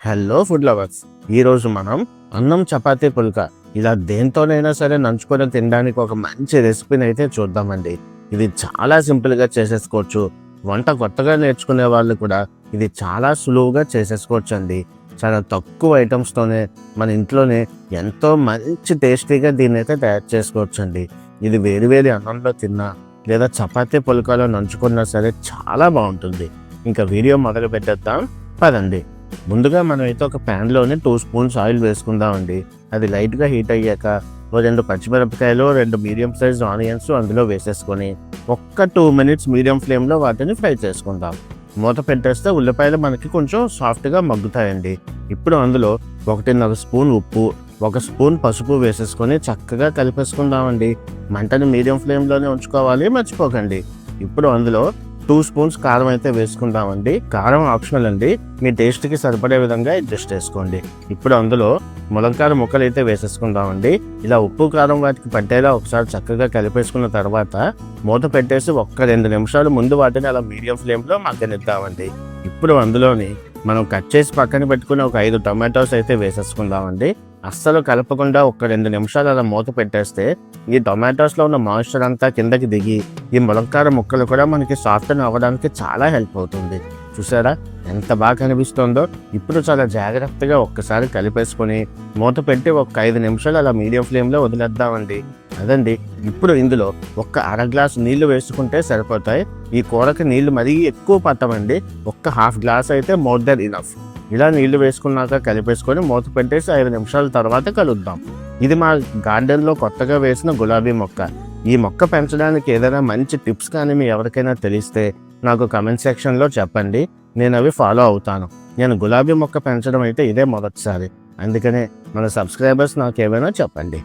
Hello food lovers, ఈరోజు మనం అన్నం చపాతీ పుల్కా ఇలా దేంతోనైనా సరే నంచుకొని తినడానికి ఒక మంచి రెసిపీని అయితే చూద్దామండి. ఇది చాలా సింపుల్గా చేసేసుకోవచ్చు. వంట కొత్తగా నేర్చుకునే వాళ్ళు కూడా ఇది చాలా సులువుగా చేసేసుకోవచ్చు అండి. చాలా తక్కువ ఐటమ్స్తోనే మన ఇంట్లోనే ఎంతో మంచి టేస్టీగా దీన్ని అయితే తయారు చేసుకోవచ్చు అండి. ఇది వేడి వేడి అన్నంలో తిన్నా లేదా చపాతీ పుల్కాలో నంచుకున్నా సరే చాలా బాగుంటుంది. ఇంకా వీడియో మొదలు పెట్టేద్దాం పదండి. ముందుగా మనం అయితే ఒక ప్యాన్లోనే 2 స్పూన్స్ ఆయిల్ వేసుకుందామండి. అది లైట్గా హీట్ అయ్యాక 2 పచ్చిమిరపకాయలు, 2 మీడియం సైజ్ ఆనియన్స్ అందులో వేసేసుకొని ఒక్క 2 మినిట్స్ మీడియం ఫ్లేమ్లో వాటిని ఫ్రై చేసుకుందాం. మూత పెట్టేస్తే ఉల్లిపాయలు మనకి కొంచెం సాఫ్ట్గా మగ్గుతాయండి. ఇప్పుడు అందులో 1.5 స్పూన్ ఉప్పు, 1 స్పూన్ పసుపు వేసేసుకొని చక్కగా కలిపేసుకుందామండి. మంటని మీడియం ఫ్లేమ్లోనే ఉంచుకోవాలి, మర్చిపోకండి. ఇప్పుడు అందులో 2 స్పూన్స్ కారం అయితే వేసుకుందామండి. కారం ఆప్షనల్ అండి, మీ టేస్ట్కి సరిపడే విధంగా అడ్జస్ట్ చేసుకోండి. ఇప్పుడు అందులో ములక్కాడ ముక్కలు అయితే వేసేసుకుందామండి. ఇలా ఉప్పు కారం వాటికి పట్టేలా ఒకసారి చక్కగా కలిపేసుకున్న తర్వాత మూత పెట్టేసి 1-2 నిమిషాలు ముందు వాటిని అలా మీడియం ఫ్లేమ్లో మగ్గనిద్దామండి. ఇప్పుడు అందులోని మనం కట్ చేసి పక్కన పెట్టుకుని ఒక 5 టొమాటోస్ అయితే వేసేసుకుందామండి. అస్సలు కలపకుండా 1-2 నిమిషాలు అలా మూత పెట్టేస్తే ఈ టొమాటోస్లో ఉన్న మాయిశ్చర్ అంతా కిందకి దిగి ఈ ములక్కాడ ముక్కలు కూడా మనకి సాఫ్ట్ అవ్వడానికి చాలా హెల్ప్ అవుతుంది. చూసారా ఎంత బాగా కనిపిస్తుందో. ఇప్పుడు చాలా జాగ్రత్తగా ఒక్కసారి కలిపేసుకొని మూత పెట్టి ఒక 5 నిమిషాలు అలా మీడియం ఫ్లేమ్లో వదిలేద్దామండి. అదండి. ఇప్పుడు ఇందులో 1/2 గ్లాసు నీళ్లు వేసుకుంటే సరిపోతాయి. ఈ కూరకి నీళ్లు మరీ ఎక్కువ పట్టమండి. 1/2 గ్లాస్ అయితే మోర్ దెన్ ఇనఫ్. ఇలా నీళ్లు వేసుకున్నాక కలిపేసుకొని మూత పెట్టేసి 5 నిమిషాల తర్వాత కలుద్దాం. ఇది మా గార్డెన్లో కొత్తగా వేసిన గులాబీ మొక్క. ఈ మొక్క పెంచడానికి ఏదైనా మంచి టిప్స్ కానీ మీ ఎవరికైనా తెలిస్తే నాకు కమెంట్ సెక్షన్లో చెప్పండి. నేను అవి ఫాలో అవుతాను. నేను గులాబీ మొక్క పెంచడం అయితే ఇదే మొదటిసారి, అందుకనే మన సబ్స్క్రైబర్స్ నాకు ఏమైనా చెప్పండి.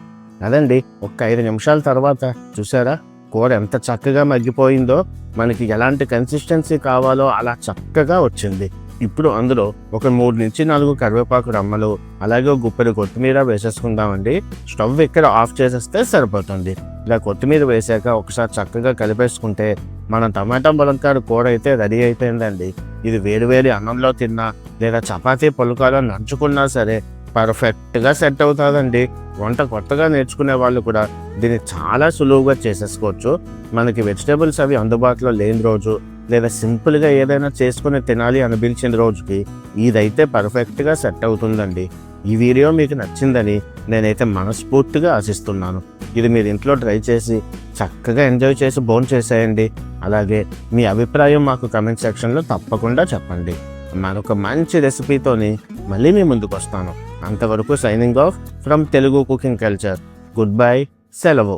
అదండి. 5 నిమిషాల తర్వాత చూసారా కూర ఎంత చక్కగా మగ్గిపోయిందో. మనకి ఎలాంటి కన్సిస్టెన్సీ కావాలో అలా చక్కగా వచ్చింది. ఇప్పుడు అందులో ఒక 3-4 కరివేపాకు రమ్మలు, అలాగే గుప్పెడు కొత్తిమీర వేసేసుకుందామండి. స్టవ్ ఇక్కడ ఆఫ్ చేసేస్తే సరిపోతుంది. ఇలా కొత్తిమీర వేసాక ఒకసారి చక్కగా కలిపేసుకుంటే మన టమాటా ములక్కాడ కూర అయితే రెడీ అయిపోయిందండి. ఇది వేడివేడి అన్నంలో తిన్నా లేదా చపాతీ పుల్కాలో నంచుకున్నా సరే పర్ఫెక్ట్గా సెట్ అవుతుందండి. వంట కొత్తగా నేర్చుకునే వాళ్ళు కూడా దీన్ని చాలా సులువుగా చేసేసుకోవచ్చు. మనకి వెజిటేబుల్స్ అవి అందుబాటులో లేని రోజు లేదా సింపుల్గా ఏదైనా చేసుకుని తినాలి అనిపించిన రోజుకి ఇదైతే పర్ఫెక్ట్గా సెట్ అవుతుందండి. ఈ వీడియో మీకు నచ్చిందని నేనైతే మనస్ఫూర్తిగా ఆశిస్తున్నాను. ఇది మీరు ఇంట్లో ట్రై చేసి చక్కగా ఎంజాయ్ చేసి భోంచేసేయండి. అలాగే మీ అభిప్రాయం మాకు కమెంట్ సెక్షన్లో తప్పకుండా చెప్పండి. మరొక మంచి రెసిపీతోని మళ్ళీ మీ ముందుకు వస్తాను. అంతవరకు signing off from Telugu cooking culture. Good bye, సెలవు.